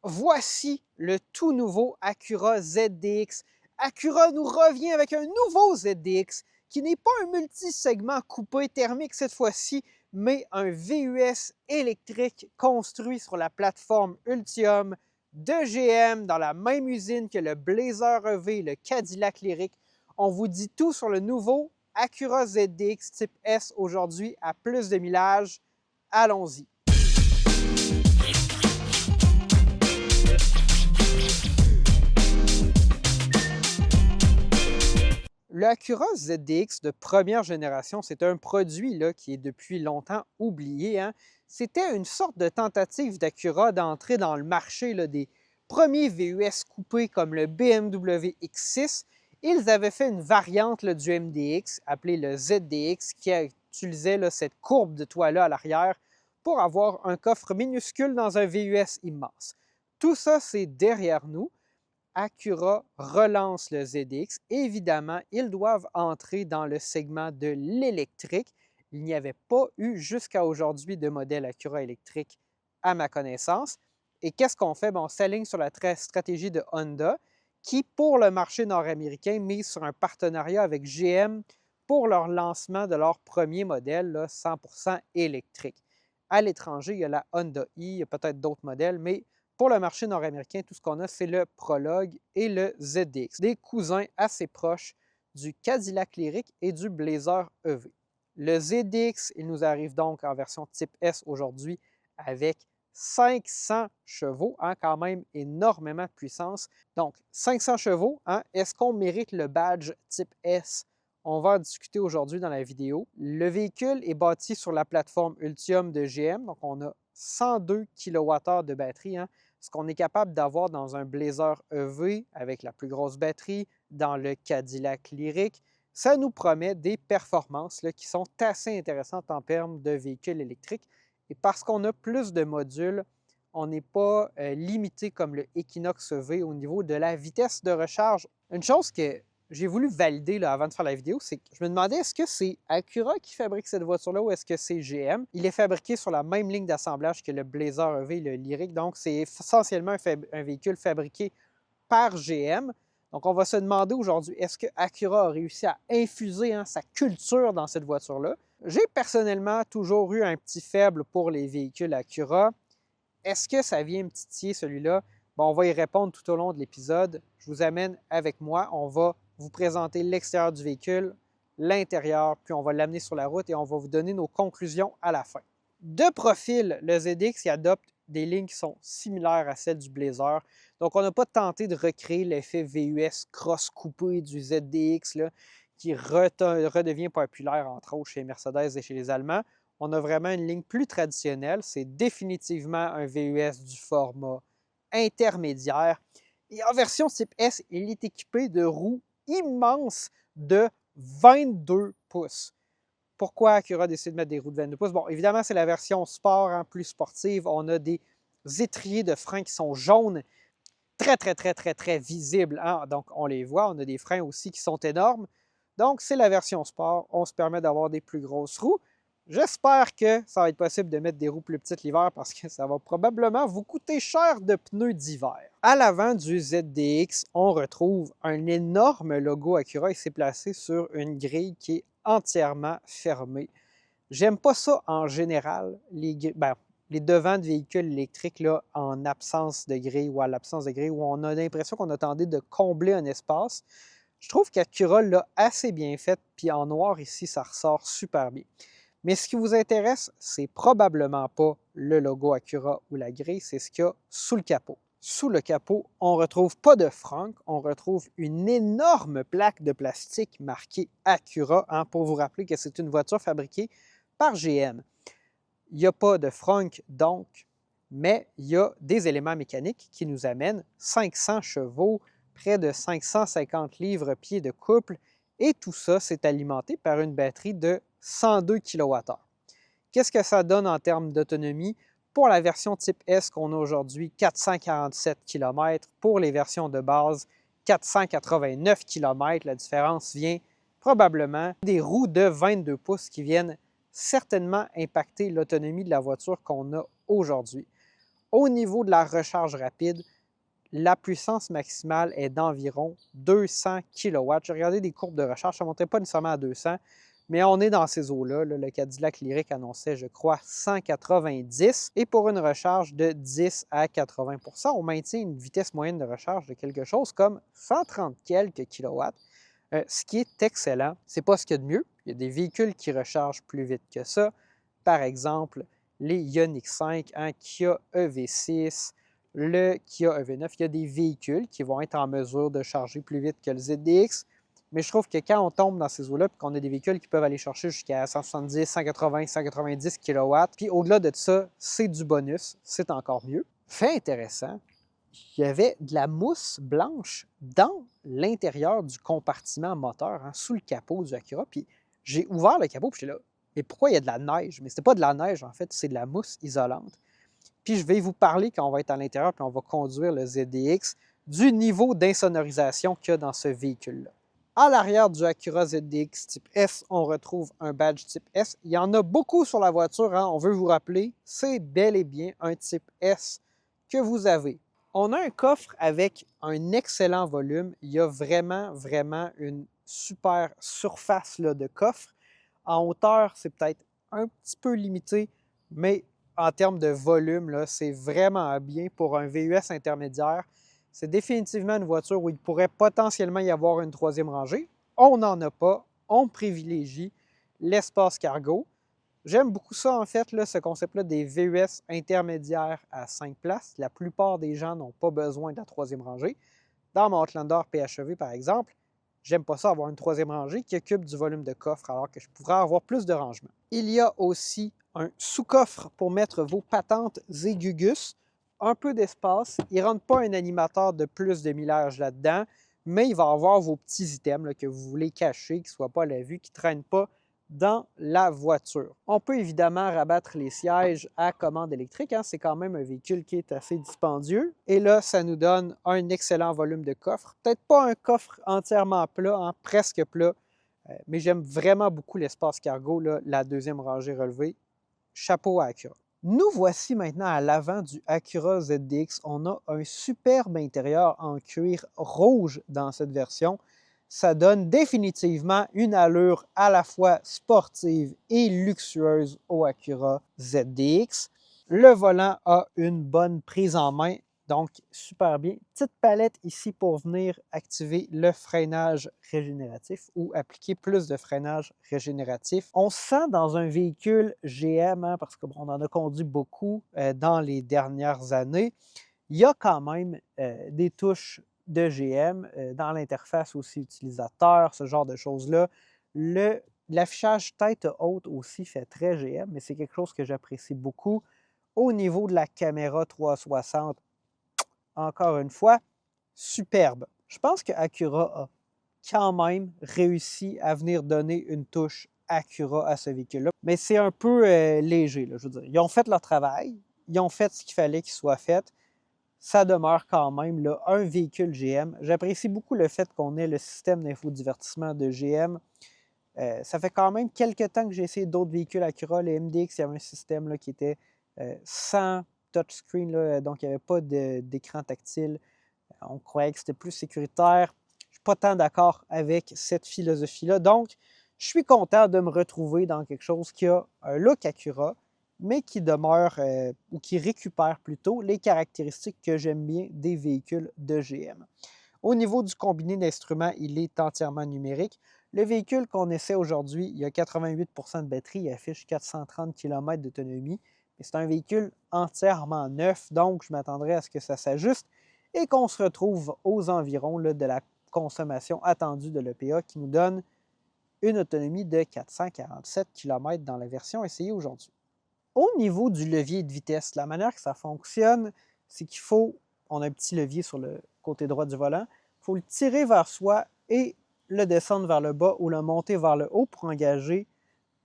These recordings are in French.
Voici le tout nouveau Acura ZDX. Acura nous revient avec un nouveau ZDX qui n'est pas un multi-segment coupé thermique cette fois-ci, mais un VUS électrique construit sur la plateforme Ultium de GM dans la même usine que le Blazer EV et le Cadillac Lyriq. On vous dit tout sur le nouveau Acura ZDX Type S aujourd'hui à plus de millage. Allons-y. Le Acura ZDX de première génération, c'est un produit là, qui est depuis longtemps oublié, hein. C'était une sorte de tentative d'Acura d'entrer dans le marché là, des premiers VUS coupés comme le BMW X6. Ils avaient fait une variante là, du MDX appelée le ZDX qui utilisait là, cette courbe de toit-là à l'arrière pour avoir un coffre minuscule dans un VUS immense. Tout ça, c'est derrière nous. Acura relance le ZX. Évidemment, ils doivent entrer dans le segment de l'électrique. Il n'y avait pas eu jusqu'à aujourd'hui de modèle Acura électrique à ma connaissance. Et qu'est-ce qu'on fait? On s'aligne sur la stratégie de Honda qui, pour le marché nord-américain, mise sur un partenariat avec GM pour leur lancement de leur premier modèle là, 100% électrique. À l'étranger, il y a la Honda i, il y a peut-être d'autres modèles, mais pour le marché nord-américain, tout ce qu'on a, c'est le Prologue et le ZDX, des cousins assez proches du Cadillac Lyriq et du Blazer EV. Le ZDX, il nous arrive donc en version type S aujourd'hui avec 500 chevaux, hein, quand même énormément de puissance. Donc, 500 chevaux, hein, est-ce qu'on mérite le badge type S? On va en discuter aujourd'hui dans la vidéo. Le véhicule est bâti sur la plateforme Ultium de GM, donc on a 102 kWh de batterie, hein, ce qu'on est capable d'avoir dans un Blazer EV avec la plus grosse batterie, dans le Cadillac Lyriq. Ça nous promet des performances là, qui sont assez intéressantes en termes de véhicules électriques. Et parce qu'on a plus de modules, on n'est pas limité comme le Equinox EV au niveau de la vitesse de recharge. Une chose que j'ai voulu valider là, avant de faire la vidéo, c'est que je me demandais est-ce que c'est Acura qui fabrique cette voiture-là ou est-ce que c'est GM? Il est fabriqué sur la même ligne d'assemblage que le Blazer EV et le Lyriq, donc c'est essentiellement un véhicule fabriqué par GM. Donc on va se demander aujourd'hui, est-ce que Acura a réussi à infuser sa culture dans cette voiture-là? J'ai personnellement toujours eu un petit faible pour les véhicules Acura. Est-ce que ça vient me titiller celui-là? Bon, on va y répondre tout au long de l'épisode. Je vous amène avec moi. On va vous présenter l'extérieur du véhicule, l'intérieur, puis on va l'amener sur la route et on va vous donner nos conclusions à la fin. De profil, le ZX adopte des lignes qui sont similaires à celles du Blazer. Donc, on n'a pas tenté de recréer l'effet VUS cross-coupé du ZDX là, qui redevient populaire, entre autres, chez Mercedes et chez les Allemands. On a vraiment une ligne plus traditionnelle. C'est définitivement un VUS du format intermédiaire. Et en version type S, il est équipé de roues immenses de 22 pouces. Pourquoi Acura décide de mettre des roues de 22 pouces? Bon, évidemment, c'est la version sport, hein, plus sportive. On a des étriers de freins qui sont jaunes, très visibles. Hein? Donc, on les voit. On a des freins aussi qui sont énormes. Donc, c'est la version sport. On se permet d'avoir des plus grosses roues. J'espère que ça va être possible de mettre des roues plus petites l'hiver parce que ça va probablement vous coûter cher de pneus d'hiver. À l'avant du ZDX, on retrouve un énorme logo Acura et c'est placé sur une grille qui est entièrement fermée. J'aime pas ça en général, les devants de véhicules électriques là, en absence de grille ou à l'absence de grille, où on a l'impression qu'on a tenté de combler un espace. Je trouve qu'Acura l'a assez bien fait, puis en noir ici, ça ressort super bien. Mais ce qui vous intéresse, c'est probablement pas le logo Acura ou la grille, c'est ce qu'il y a sous le capot. Sous le capot, on ne retrouve pas de frank, on retrouve une énorme plaque de plastique marquée Acura, hein, pour vous rappeler que c'est une voiture fabriquée par GM. Il n'y a pas de frank donc, mais il y a des éléments mécaniques qui nous amènent 500 chevaux, près de 550 livres-pieds de couple, et tout ça, c'est alimenté par une batterie de 102 kWh. Qu'est-ce que ça donne en termes d'autonomie? Pour la version type S qu'on a aujourd'hui, 447 km. Pour les versions de base, 489 km. La différence vient probablement des roues de 22 pouces qui viennent certainement impacter l'autonomie de la voiture qu'on a aujourd'hui. Au niveau de la recharge rapide, la puissance maximale est d'environ 200 kW. J'ai regardé des courbes de recharge, ça ne montait pas nécessairement à 200, mais on est dans ces eaux-là. Le Cadillac Lyriq annonçait, je crois, 190. Et pour une recharge de 10 à 80 on maintient une vitesse moyenne de recharge de quelque chose comme 130 quelques kilowatts, ce qui est excellent. C'est pas ce qu'il y a de mieux. Il y a des véhicules qui rechargent plus vite que ça. Par exemple, les Ioniq 5, Kia EV6, le Kia EV9, il y a des véhicules qui vont être en mesure de charger plus vite que le ZDX, mais je trouve que quand on tombe dans ces eaux-là, puis qu'on a des véhicules qui peuvent aller chercher jusqu'à 170, 180, 190 kW, puis au-delà de ça, c'est du bonus, c'est encore mieux. Fait intéressant, il y avait de la mousse blanche dans l'intérieur du compartiment moteur, sous le capot du Acura, puis j'ai ouvert le capot, puis j'étais là, mais pourquoi il y a de la neige? Mais c'était pas de la neige, en fait, c'est de la mousse isolante. Puis je vais vous parler quand on va être à l'intérieur puis on va conduire le ZDX du niveau d'insonorisation qu'il y a dans ce véhicule-là. À l'arrière du Acura ZDX type S, on retrouve un badge type S. Il y en a beaucoup sur la voiture, on veut vous rappeler, c'est bel et bien un type S que vous avez. On a un coffre avec un excellent volume. Il y a vraiment une super surface là, de coffre. En hauteur, c'est peut-être un petit peu limité, mais en termes de volume, c'est vraiment bien pour un VUS intermédiaire. C'est définitivement une voiture où il pourrait potentiellement y avoir une troisième rangée. On n'en a pas. On privilégie l'espace cargo. J'aime beaucoup ça, en fait, ce concept-là des VUS intermédiaires à 5 places. La plupart des gens n'ont pas besoin de la troisième rangée. Dans mon Outlander PHEV, par exemple, j'aime pas ça avoir une troisième rangée qui occupe du volume de coffre alors que je pourrais avoir plus de rangement. Il y a aussi un sous-coffre pour mettre vos patentes et gugus. Un peu d'espace. Il ne rentre pas un animateur de plus de millage là-dedans, mais il va avoir vos petits items là, que vous voulez cacher, qui ne soient pas à la vue, qui ne traînent pas dans la voiture. On peut évidemment rabattre les sièges à commande électrique. C'est quand même un véhicule qui est assez dispendieux. Et là, ça nous donne un excellent volume de coffre. Peut-être pas un coffre entièrement plat, presque plat, mais j'aime vraiment beaucoup l'espace cargo, là, la deuxième rangée relevée. Chapeau à Acura. Nous voici maintenant à l'avant du Acura ZDX. On a un superbe intérieur en cuir rouge dans cette version. Ça donne définitivement une allure à la fois sportive et luxueuse au Acura ZDX. Le volant a une bonne prise en main, donc super bien. Petite palette ici pour venir activer le freinage régénératif ou appliquer plus de freinage régénératif. On se sent dans un véhicule GM, parce qu'on en a conduit beaucoup dans les dernières années. Il y a quand même des touches de GM dans l'interface aussi utilisateur, ce genre de choses-là. L'affichage tête haute aussi fait très GM, mais c'est quelque chose que j'apprécie beaucoup. Au niveau de la caméra 360, encore une fois, superbe. Je pense que Acura a quand même réussi à venir donner une touche Acura à ce véhicule-là. Mais c'est un peu léger, là, je veux dire. Ils ont fait leur travail, ils ont fait ce qu'il fallait qu'il soit fait. Ça demeure quand même là, un véhicule GM. J'apprécie beaucoup le fait qu'on ait le système d'infodivertissement de GM. Ça fait quand même quelques temps que j'ai essayé d'autres véhicules Acura. Les MDX, il y avait un système là, qui était sans touchscreen, là, donc il n'y avait pas d'écran tactile. On croyait que c'était plus sécuritaire. Je ne suis pas tant d'accord avec cette philosophie-là. Donc, je suis content de me retrouver dans quelque chose qui a un look Acura, mais qui demeure, ou qui récupère plutôt, les caractéristiques que j'aime bien des véhicules de GM. Au niveau du combiné d'instruments, il est entièrement numérique. Le véhicule qu'on essaie aujourd'hui, il a 88 de batterie, il affiche 430 km d'autonomie. Mais c'est un véhicule entièrement neuf, donc je m'attendrais à ce que ça s'ajuste et qu'on se retrouve aux environs là, de la consommation attendue de l'EPA qui nous donne une autonomie de 447 km dans la version essayée aujourd'hui. Au niveau du levier de vitesse, la manière que ça fonctionne, c'est on a un petit levier sur le côté droit du volant, il faut le tirer vers soi et le descendre vers le bas ou le monter vers le haut pour engager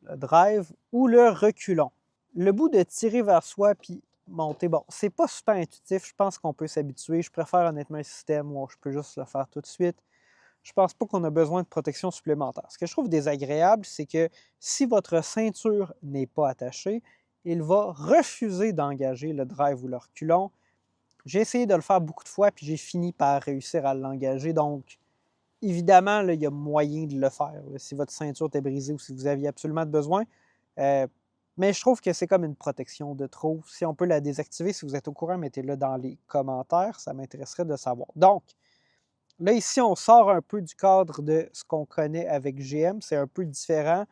le drive ou le reculon. Le bout de tirer vers soi puis monter, bon, c'est pas super intuitif, je pense qu'on peut s'habituer. Je préfère honnêtement un système où je peux juste le faire tout de suite. Je pense pas qu'on a besoin de protection supplémentaire. Ce que je trouve désagréable, c'est que si votre ceinture n'est pas attachée, il va refuser d'engager le drive ou le reculon. J'ai essayé de le faire beaucoup de fois, puis j'ai fini par réussir à l'engager. Donc, évidemment, là, il y a moyen de le faire, là, si votre ceinture était brisée ou si vous aviez absolument besoin. Mais je trouve que c'est comme une protection de trop. Si on peut la désactiver, si vous êtes au courant, mettez-le dans les commentaires. Ça m'intéresserait de savoir. Donc, là, ici, on sort un peu du cadre de ce qu'on connaît avec GM. C'est un peu différent.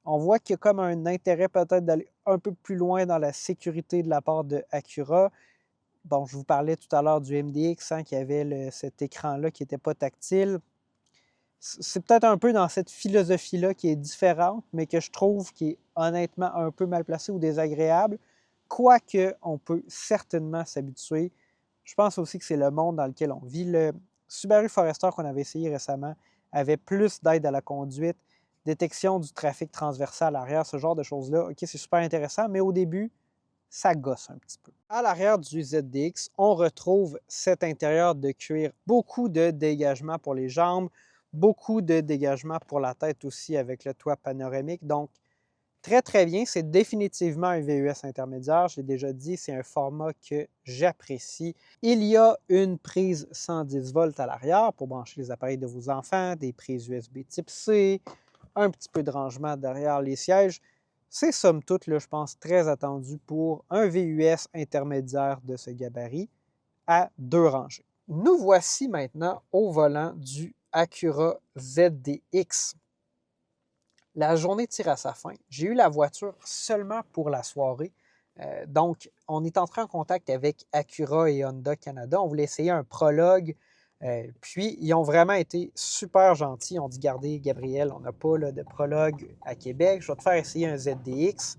On voit qu'il y a comme un intérêt peut-être d'aller un peu plus loin dans la sécurité de la part de Acura. Bon, je vous parlais tout à l'heure du MDX, qui avait cet écran-là qui n'était pas tactile. C'est peut-être un peu dans cette philosophie-là qui est différente, mais que je trouve qui est honnêtement un peu mal placée ou désagréable. Quoique, on peut certainement s'habituer. Je pense aussi que c'est le monde dans lequel on vit. Le Subaru Forester qu'on avait essayé récemment avait plus d'aide à la conduite, détection du trafic transversal à l'arrière, ce genre de choses-là. OK, c'est super intéressant, mais au début, ça gosse un petit peu. À l'arrière du ZDX, on retrouve cet intérieur de cuir. Beaucoup de dégagement pour les jambes, beaucoup de dégagement pour la tête aussi avec le toit panoramique. Donc, très, très bien. C'est définitivement un VUS intermédiaire. Je l'ai déjà dit, c'est un format que j'apprécie. Il y a une prise 110 volts à l'arrière pour brancher les appareils de vos enfants, des prises USB type C, un petit peu de rangement derrière les sièges. C'est somme toute, là, je pense, très attendu pour un VUS intermédiaire de ce gabarit à 2 rangées. Nous voici maintenant au volant du Acura ZDX. La journée tire à sa fin. J'ai eu la voiture seulement pour la soirée. Donc, on est entré en contact avec Acura et Honda Canada. On voulait essayer un prologue. Puis, ils ont vraiment été super gentils. Ils ont dit, regardez, Gabriel, on n'a pas là, de prologue à Québec. Je vais te faire essayer un ZDX.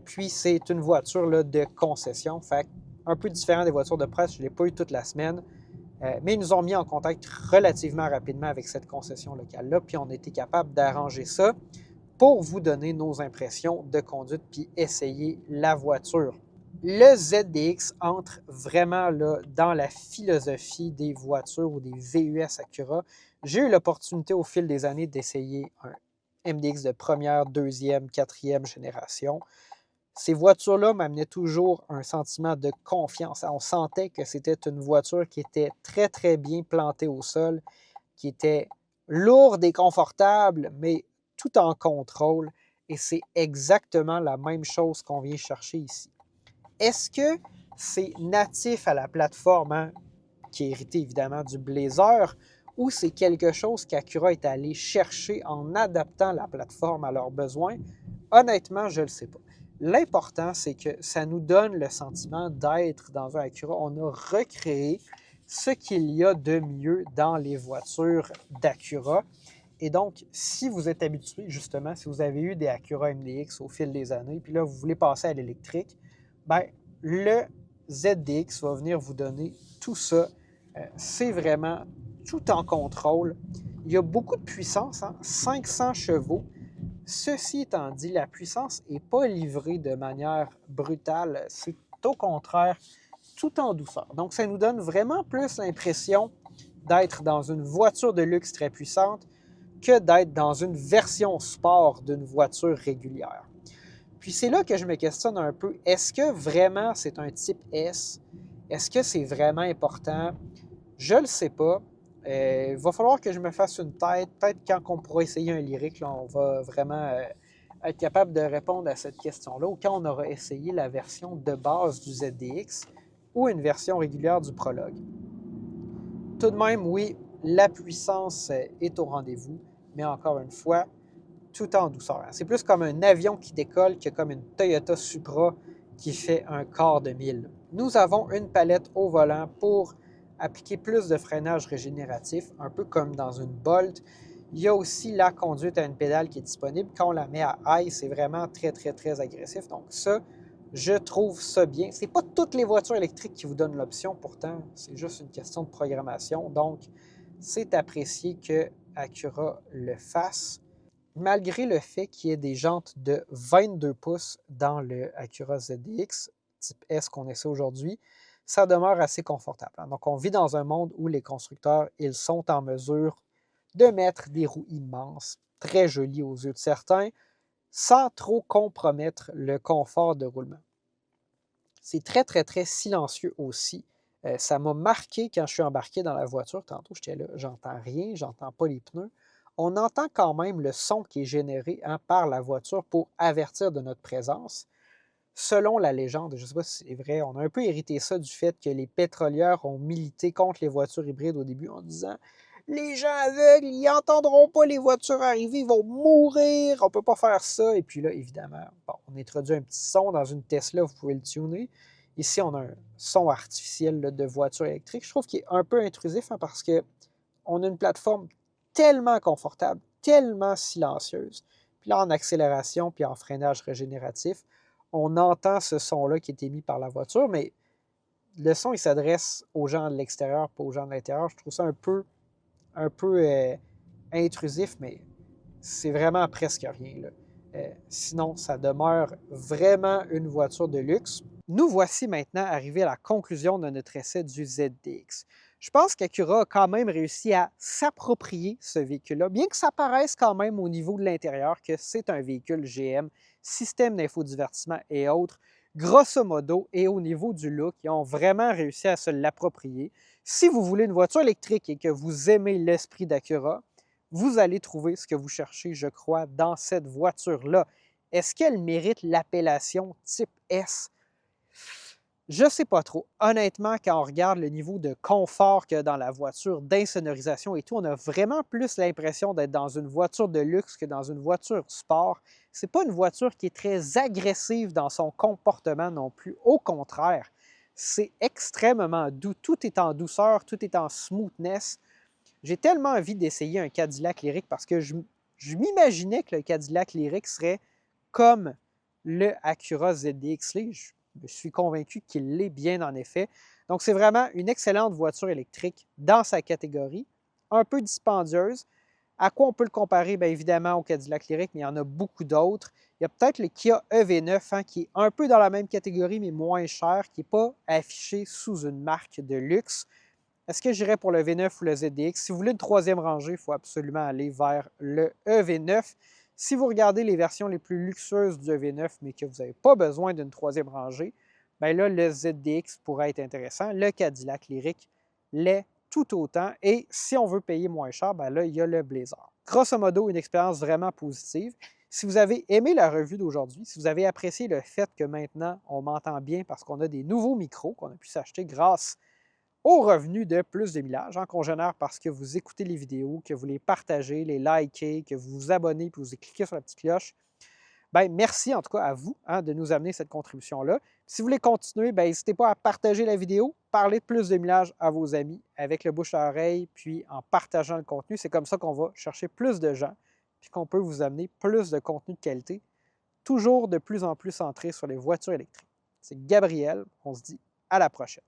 Puis, c'est une voiture là, de concession. Fait un peu différent des voitures de presse. Je ne l'ai pas eu toute la semaine. Mais ils nous ont mis en contact relativement rapidement avec cette concession locale-là. Puis, on a été capable d'arranger ça pour vous donner nos impressions de conduite puis essayer la voiture. Le ZDX entre vraiment là, dans la philosophie des voitures ou des VUS Acura. J'ai eu l'opportunité au fil des années d'essayer un MDX de première, deuxième, quatrième génération. Ces voitures-là m'amenaient toujours un sentiment de confiance. On sentait que c'était une voiture qui était très, très bien plantée au sol, qui était lourde et confortable, mais tout en contrôle. Et c'est exactement la même chose qu'on vient chercher ici. Est-ce que c'est natif à la plateforme, qui est hérité évidemment du Blazer, ou c'est quelque chose qu'Acura est allé chercher en adaptant la plateforme à leurs besoins? Honnêtement, je ne le sais pas. L'important, c'est que ça nous donne le sentiment d'être dans un Acura. On a recréé ce qu'il y a de mieux dans les voitures d'Acura. Et donc, si vous êtes habitué, justement, si vous avez eu des Acura MDX au fil des années, puis là, vous voulez passer à l'électrique, bien, le ZDX va venir vous donner tout ça. C'est vraiment tout en contrôle. Il y a beaucoup de puissance, 500 chevaux. Ceci étant dit, la puissance n'est pas livrée de manière brutale. C'est au contraire tout en douceur. Donc, ça nous donne vraiment plus l'impression d'être dans une voiture de luxe très puissante que d'être dans une version sport d'une voiture régulière. Puis c'est là que je me questionne un peu, est-ce que vraiment c'est un type S? Est-ce que c'est vraiment important? Je ne le sais pas. Il va falloir que je me fasse une tête. Peut-être quand on pourra essayer un lyrique, là, on va vraiment être capable de répondre à cette question-là, ou quand on aura essayé la version de base du ZDX ou une version régulière du Prologue. Tout de même, oui, la puissance est au rendez-vous, mais encore une fois, tout en douceur. C'est plus comme un avion qui décolle que comme une Toyota Supra qui fait un quart de mille. Nous avons une palette au volant pour appliquer plus de freinage régénératif, un peu comme dans une Bolt. Il y a aussi la conduite à une pédale qui est disponible. Quand on la met à high, c'est vraiment très, très, très agressif. Donc ça, je trouve ça bien. Ce n'est pas toutes les voitures électriques qui vous donnent l'option, pourtant, c'est juste une question de programmation. Donc, c'est apprécié que Acura le fasse. Malgré le fait qu'il y ait des jantes de 22 pouces dans le Acura ZDX, type S qu'on essaie aujourd'hui, ça demeure assez confortable. Donc, on vit dans un monde où les constructeurs, ils sont en mesure de mettre des roues immenses, très jolies aux yeux de certains, sans trop compromettre le confort de roulement. C'est très, très, très silencieux aussi. Ça m'a marqué quand je suis embarqué dans la voiture. Tantôt, j'étais là, j'entends rien, j'entends pas les pneus. On entend quand même le son qui est généré par la voiture pour avertir de notre présence. Selon la légende, je ne sais pas si c'est vrai, on a un peu hérité ça du fait que les pétrolières ont milité contre les voitures hybrides au début en disant les gens aveugles, ils n'entendront pas les voitures arriver, ils vont mourir, on ne peut pas faire ça. Et puis là, évidemment, bon, on introduit un petit son dans une Tesla, vous pouvez le tuner. Ici, on a un son artificiel là, de voiture électrique. Je trouve qu'il est un peu intrusif parce qu'on a une plateforme tellement confortable, tellement silencieuse. Puis là, en accélération puis en freinage régénératif, on entend ce son-là qui est émis par la voiture, mais le son, il s'adresse aux gens de l'extérieur, pas aux gens de l'intérieur. Je trouve ça un peu intrusif, mais c'est vraiment presque rien, là. Sinon, ça demeure vraiment une voiture de luxe. Nous voici maintenant arrivés à la conclusion de notre essai du ZDX. Je pense qu'Acura a quand même réussi à s'approprier ce véhicule-là, bien que ça paraisse quand même au niveau de l'intérieur que c'est un véhicule GM, système d'infodivertissement et autres. Grosso modo, et au niveau du look, ils ont vraiment réussi à se l'approprier. Si vous voulez une voiture électrique et que vous aimez l'esprit d'Acura, vous allez trouver ce que vous cherchez, je crois, dans cette voiture-là. Est-ce qu'elle mérite l'appellation type S? Je ne sais pas trop. Honnêtement, quand on regarde le niveau de confort qu'il y a dans la voiture, d'insonorisation et tout, on a vraiment plus l'impression d'être dans une voiture de luxe que dans une voiture sport. Ce n'est pas une voiture qui est très agressive dans son comportement non plus. Au contraire, c'est extrêmement doux. Tout est en douceur, tout est en smoothness. J'ai tellement envie d'essayer un Cadillac Lyriq parce que je m'imaginais que le Cadillac Lyriq serait comme le Acura ZDX. Je me suis convaincu qu'il l'est bien en effet. Donc, c'est vraiment une excellente voiture électrique dans sa catégorie, un peu dispendieuse. À quoi on peut le comparer? Bien évidemment au Cadillac Lyriq, mais il y en a beaucoup d'autres. Il y a peut-être le Kia EV9 qui est un peu dans la même catégorie, mais moins cher, qui n'est pas affiché sous une marque de luxe. Est-ce que j'irais pour le V9 ou le ZDX? Si vous voulez une troisième rangée, il faut absolument aller vers le EV9. Si vous regardez les versions les plus luxueuses du EV9, mais que vous n'avez pas besoin d'une troisième rangée, bien là, le ZDX pourrait être intéressant. Le Cadillac Lyriq l'est tout autant. Et si on veut payer moins cher, bien là, il y a le Blazer. Grosso modo, une expérience vraiment positive. Si vous avez aimé la revue d'aujourd'hui, si vous avez apprécié le fait que maintenant, on m'entend bien parce qu'on a des nouveaux micros qu'on a pu s'acheter grâce aux revenus de Plus de Millage, qu'on génère parce que vous écoutez les vidéos, que vous les partagez, les likez, que vous vous abonnez, puis vous cliquez sur la petite cloche. Bien, merci en tout cas à vous de nous amener cette contribution-là. Si vous voulez continuer, n'hésitez pas à partager la vidéo, parler de Plus de Millage à vos amis avec le bouche à oreille, puis en partageant le contenu. C'est comme ça qu'on va chercher plus de gens, puis qu'on peut vous amener plus de contenu de qualité, toujours de plus en plus centré sur les voitures électriques. C'est Gabriel, on se dit à la prochaine.